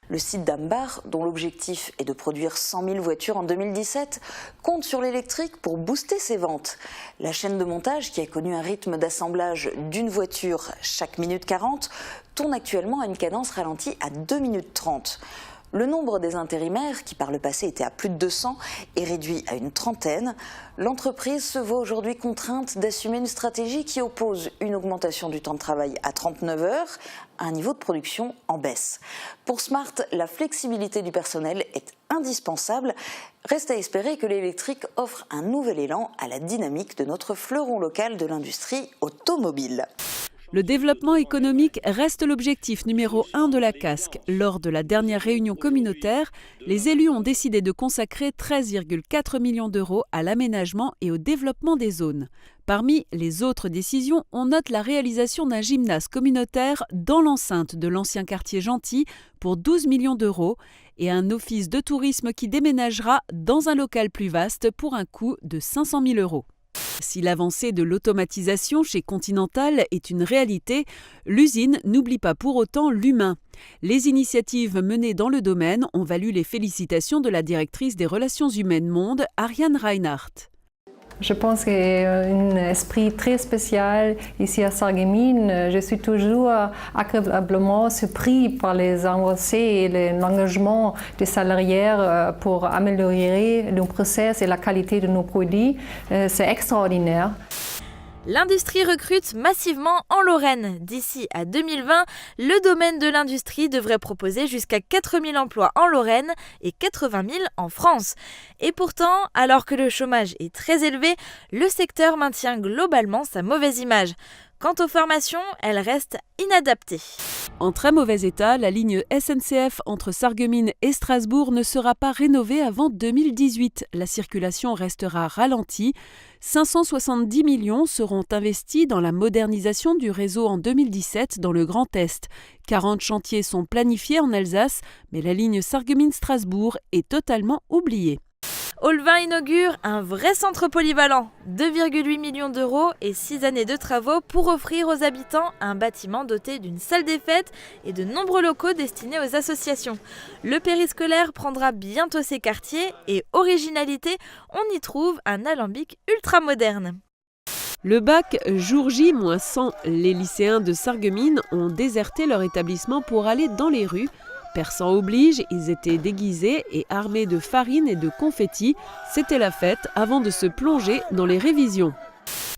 Le site d'Ambar, dont l'objectif est de produire 100 000 voitures en 2017, compte sur l'électrique pour booster ses ventes. La chaîne de montage, qui a connu un rythme d'assemblage d'une voiture chaque minute 40, tourne actuellement à une cadence ralentie à 2 minutes 30. Le nombre des intérimaires, qui par le passé était à plus de 200, est réduit à une trentaine. L'entreprise se voit aujourd'hui contrainte d'assumer une stratégie qui oppose une augmentation du temps de travail à 39 heures à un niveau de production en baisse. Pour Smart, la flexibilité du personnel est indispensable. Reste à espérer que l'électrique offre un nouvel élan à la dynamique de notre fleuron local de l'industrie automobile. Le développement économique reste l'objectif numéro 1 de la CASC. Lors de la dernière réunion communautaire, les élus ont décidé de consacrer 13,4 millions d'euros à l'aménagement et au développement des zones. Parmi les autres décisions, on note la réalisation d'un gymnase communautaire dans l'enceinte de l'ancien quartier Gentil pour 12 millions d'euros et un office de tourisme qui déménagera dans un local plus vaste pour un coût de 500 000 euros. Si l'avancée de l'automatisation chez Continental est une réalité, l'usine n'oublie pas pour autant l'humain. Les initiatives menées dans le domaine ont valu les félicitations de la directrice des relations humaines Monde, Ariane Reinhardt. Je pense qu'il y a un esprit très spécial ici à Sarreguemines. Je suis toujours agréablement surpris par les avancées et l'engagement des salariés pour améliorer nos process et la qualité de nos produits. C'est extraordinaire. L'industrie recrute massivement en Lorraine. D'ici à 2020, le domaine de l'industrie devrait proposer jusqu'à 4 000 emplois en Lorraine et 80 000 en France. Et pourtant, alors que le chômage est très élevé, le secteur maintient globalement sa mauvaise image. Quant aux formations, elles restent inadaptées. En très mauvais état, la ligne SNCF entre Sarreguemines et Strasbourg ne sera pas rénovée avant 2018. La circulation restera ralentie. 570 millions seront investis dans la modernisation du réseau en 2017 dans le Grand Est. 40 chantiers sont planifiés en Alsace, mais la ligne Sarreguemines-Strasbourg est totalement oubliée. Olvin inaugure un vrai centre polyvalent, 2,8 millions d'euros et 6 années de travaux pour offrir aux habitants un bâtiment doté d'une salle des fêtes et de nombreux locaux destinés aux associations. Le périscolaire prendra bientôt ses quartiers et originalité, on y trouve un alambic ultra moderne. Le bac jour J-100, les lycéens de Sarreguemines ont déserté leur établissement pour aller dans les rues. Persan oblige, ils étaient déguisés et armés de farine et de confettis. C'était la fête avant de se plonger dans les révisions.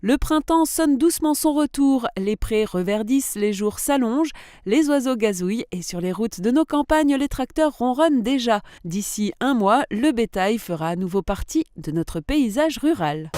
Le printemps sonne doucement son retour, les prés reverdissent, les jours s'allongent, les oiseaux gazouillent et sur les routes de nos campagnes, les tracteurs ronronnent déjà. D'ici un mois, le bétail fera à nouveau partie de notre paysage rural.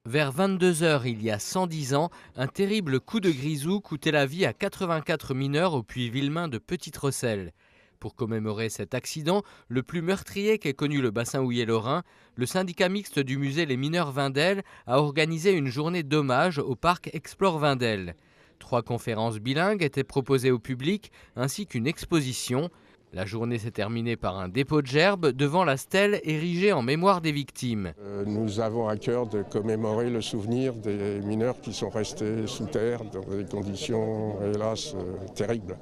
Vers 22 h il y a 110 ans, un terrible coup de grisou coûtait la vie à 84 mineurs au puits Villemain de Petite-Rosselle. Pour commémorer cet accident, le plus meurtrier qu'ait connu le bassin houiller lorrain, le syndicat mixte du musée Les Mineurs Vindel a organisé une journée d'hommage au parc Explore Vindel. 3 conférences bilingues étaient proposées au public ainsi qu'une exposition. La journée s'est terminée par un dépôt de gerbes devant la stèle érigée en mémoire des victimes. Nous avons à cœur de commémorer le souvenir des mineurs qui sont restés sous terre dans des conditions, hélas, terribles.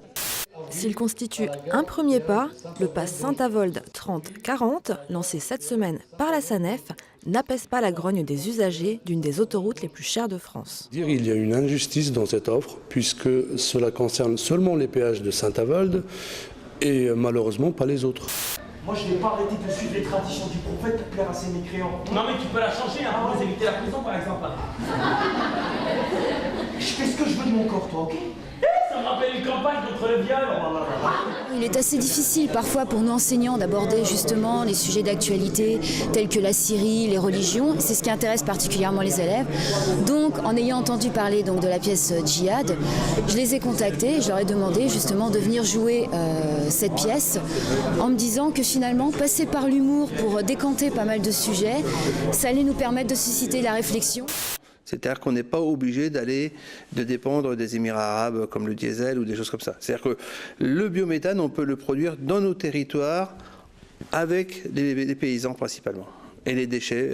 S'il constitue un premier pas, le pass Saint-Avold 30-40, lancé cette semaine par la SANEF, n'apaise pas la grogne des usagers d'une des autoroutes les plus chères de France. Il y a une injustice dans cette offre puisque cela concerne seulement les péages de Saint-Avold et malheureusement pas les autres. Moi je n'ai pas arrêté de suivre les traditions du prophète pour plaire à ces mécréants. Non mais tu peux la changer pour les éviter la prison par exemple. Je fais ce que je veux de mon corps toi, ok? Ça me rappelle une campagne contre le viol. Il est assez difficile parfois pour nous enseignants d'aborder justement les sujets d'actualité tels que la Syrie, les religions. C'est ce qui intéresse particulièrement les élèves. Donc en ayant entendu parler de la pièce Djihad, je les ai contactés et je leur ai demandé justement de venir jouer cette pièce en me disant que finalement passer par l'humour pour décanter pas mal de sujets, ça allait nous permettre de susciter la réflexion. C'est-à-dire qu'on n'est pas obligé de dépendre des Émirats arabes comme le diesel ou des choses comme ça. C'est-à-dire que le biométhane, on peut le produire dans nos territoires avec les paysans principalement et les déchets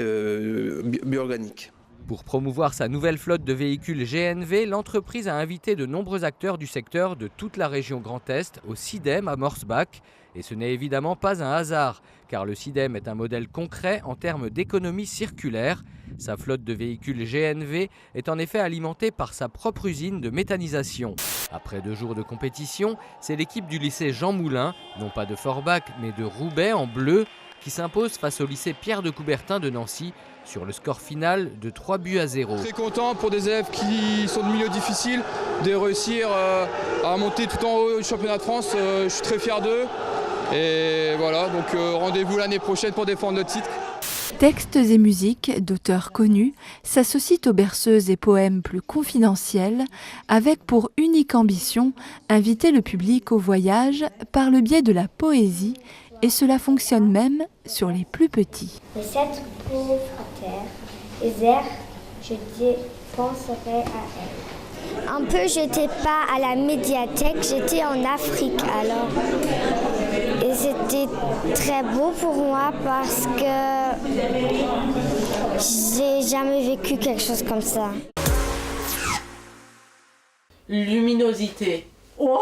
bio-organiques. Pour promouvoir sa nouvelle flotte de véhicules GNV, l'entreprise a invité de nombreux acteurs du secteur de toute la région Grand Est au CIDEM à Morsbach. Et ce n'est évidemment pas un hasard, car le CIDEM est un modèle concret en termes d'économie circulaire. Sa flotte de véhicules GNV est en effet alimentée par sa propre usine de méthanisation. Après 2 jours de compétition, c'est l'équipe du lycée Jean Moulin, non pas de Forbach mais de Roubaix en bleu, qui s'impose face au lycée Pierre de Coubertin de Nancy sur le score final de 3-0. Très content pour des élèves qui sont de milieux difficiles de réussir à monter tout en haut au championnat de France. Je suis très fier d'eux et voilà, donc rendez-vous l'année prochaine pour défendre notre titre. Textes et musiques d'auteurs connus s'associent aux berceuses et poèmes plus confidentiels, avec pour unique ambition inviter le public au voyage par le biais de la poésie, et cela fonctionne même sur les plus petits. Les 7 pauvres terres, les airs, je penserai à elles. Un peu, j'étais pas à la médiathèque, j'étais en Afrique alors. Et c'était très beau pour moi parce que j'ai jamais vécu quelque chose comme ça. Luminosité. Oh,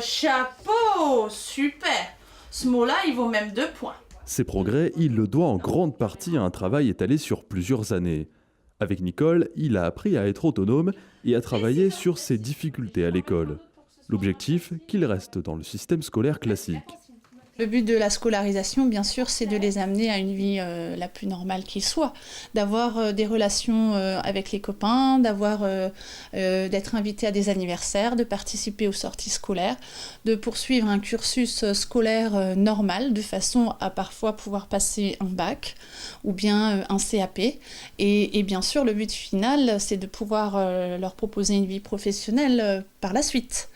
chapeau, super. Ce mot-là, il vaut même 2 points. Ces progrès, il le doit en grande partie à un travail étalé sur plusieurs années. Avec Nicole, il a appris à être autonome et à travailler sur ses difficultés à l'école. L'objectif, qu'il reste dans le système scolaire classique. Le but de la scolarisation, bien sûr, c'est de les amener à une vie la plus normale qui soit, d'avoir des relations avec les copains, d'être invité à des anniversaires, de participer aux sorties scolaires, de poursuivre un cursus scolaire normal, de façon à parfois pouvoir passer un bac ou bien un CAP. Et bien sûr, le but final, c'est de pouvoir leur proposer une vie professionnelle par la suite.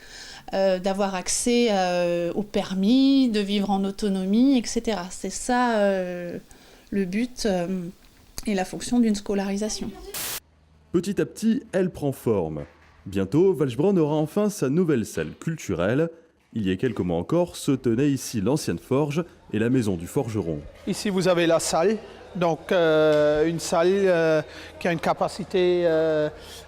D'avoir accès au permis, de vivre en autonomie, etc. C'est ça le but et la fonction d'une scolarisation. Petit à petit, elle prend forme. Bientôt, Walchbronn aura enfin sa nouvelle salle culturelle. Il y a quelques mois encore, se tenait ici l'ancienne forge et la maison du forgeron. Ici, vous avez la salle. Donc une salle qui a une capacité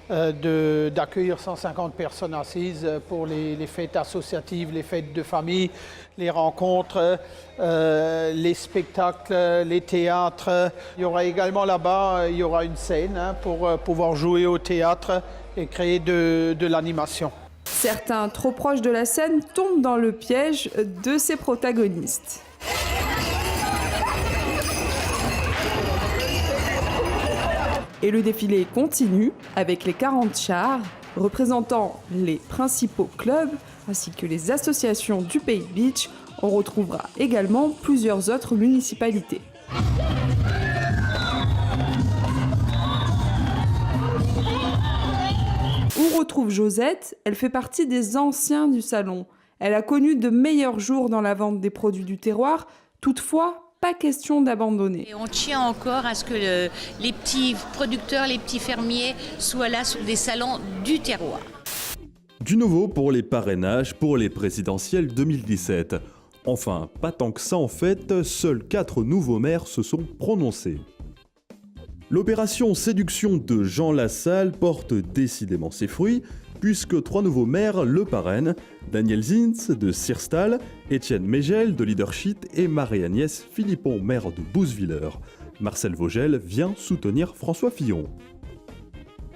d'accueillir 150 personnes assises pour les fêtes associatives, les fêtes de famille, les rencontres, les spectacles, les théâtres. Il y aura également là-bas, il y aura une scène pour pouvoir jouer au théâtre et créer de l'animation. Certains, trop proches de la scène, tombent dans le piège de ses protagonistes. Et le défilé continue avec les 40 chars représentant les principaux clubs ainsi que les associations du Pays Beach. On retrouvera également plusieurs autres municipalités. On retrouve Josette, elle fait partie des anciens du salon. Elle a connu de meilleurs jours dans la vente des produits du terroir, toutefois, pas question d'abandonner. Et on tient encore à ce que les petits producteurs, les petits fermiers soient là sur des salons du terroir. Du nouveau pour les parrainages pour les présidentielles 2017. Enfin, pas tant que ça en fait, seuls 4 nouveaux maires se sont prononcés. L'opération séduction de Jean Lassalle porte décidément ses fruits, puisque 3 nouveaux maires le parrainent, Daniel Zins de Sirstal, Étienne Mégel de Leadership et Marie-Agnès Philippon, maire de Bouswiller. Marcel Vogel vient soutenir François Fillon.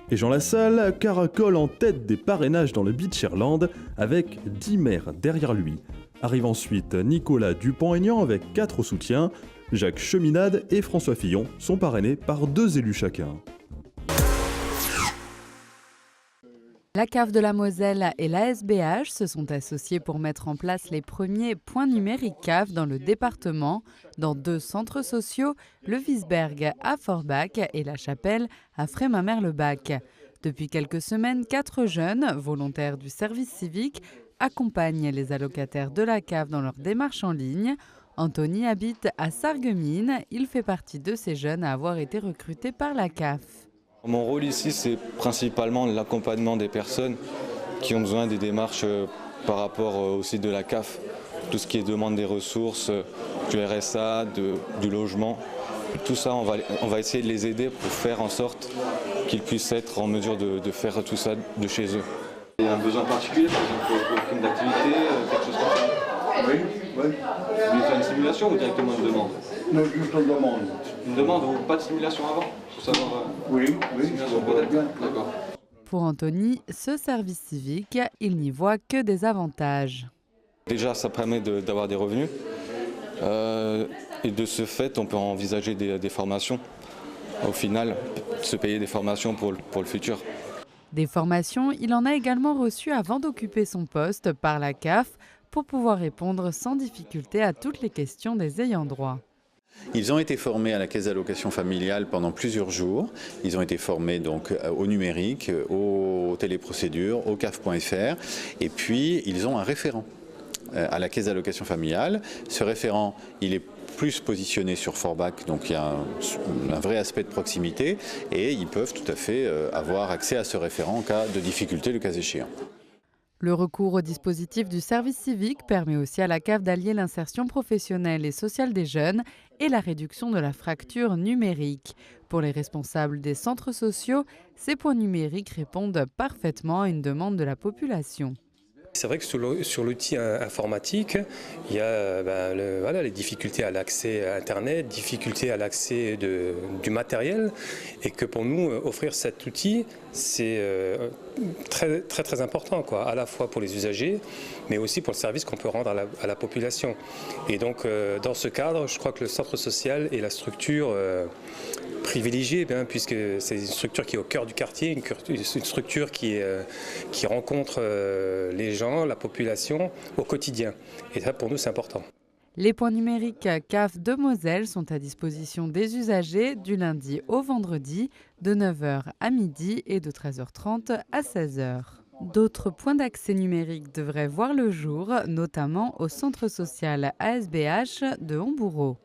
Et Jean Lassalle caracole en tête des parrainages dans le Beacherland avec 10 maires derrière lui. Arrive ensuite Nicolas Dupont-Aignan avec 4 soutiens, Jacques Cheminade et François Fillon sont parrainés par 2 élus chacun. La Cave de la Moselle et l'ASBH se sont associés pour mettre en place les premiers points numériques CAF dans le département, dans 2 centres sociaux, le Wiesberg à Forbach et la Chapelle à Frémin-Merlebach. Depuis quelques semaines, 4 jeunes, volontaires du service civique, accompagnent les allocataires de la cave dans leur démarche en ligne. Anthony habite à Sarreguemines, il fait partie de ces jeunes à avoir été recrutés par la CAF. Mon rôle ici, c'est principalement l'accompagnement des personnes qui ont besoin des démarches par rapport au site de la CAF. tout ce qui est demande des ressources, du RSA, du logement. Tout ça, on va essayer de les aider pour faire en sorte qu'ils puissent être en mesure de faire tout ça de chez eux. Il y a un besoin particulier, par exemple, pour prime d'activité, quelque chose comme ça? Oui. Vous voulez faire une simulation ou directement une demande? Non, juste une demande. Une demande ou pas de simulation avant? Pour savoir, oui, bien. D'accord. Pour Anthony, ce service civique, il n'y voit que des avantages. Déjà, ça permet d'avoir des revenus. Et de ce fait, on peut envisager des formations. Au final, se payer des formations pour le futur. Des formations, il en a également reçu avant d'occuper son poste par la CAF pour pouvoir répondre sans difficulté à toutes les questions des ayants droit. Ils ont été formés à la caisse d'allocation familiale pendant plusieurs jours. Ils ont été formés donc au numérique, aux téléprocédures, au CAF.fr et puis ils ont un référent à la caisse d'allocation familiale. Ce référent, il est plus positionné sur Forbach, donc il y a un vrai aspect de proximité et ils peuvent tout à fait avoir accès à ce référent en cas de difficulté, le cas échéant. Le recours au dispositif du service civique permet aussi à la CAF d'allier l'insertion professionnelle et sociale des jeunes et la réduction de la fracture numérique. Pour les responsables des centres sociaux, ces points numériques répondent parfaitement à une demande de la population. C'est vrai que sur l'outil informatique, il y a les difficultés à l'accès à Internet, difficultés à l'accès du matériel, et que pour nous, offrir cet outil, c'est très important, quoi, à la fois pour les usagers, mais aussi pour le service qu'on peut rendre à la population. Et donc, dans ce cadre, je crois que le centre social est la structure privilégiée, puisque c'est une structure qui est au cœur du quartier, une structure qui rencontre les gens, la population au quotidien. Et ça, pour nous, c'est important. Les points numériques CAF de Moselle sont à disposition des usagers du lundi au vendredi, de 9h à midi et de 13h30 à 16h. D'autres points d'accès numérique devraient voir le jour, notamment au centre social ASBH de Homboureau.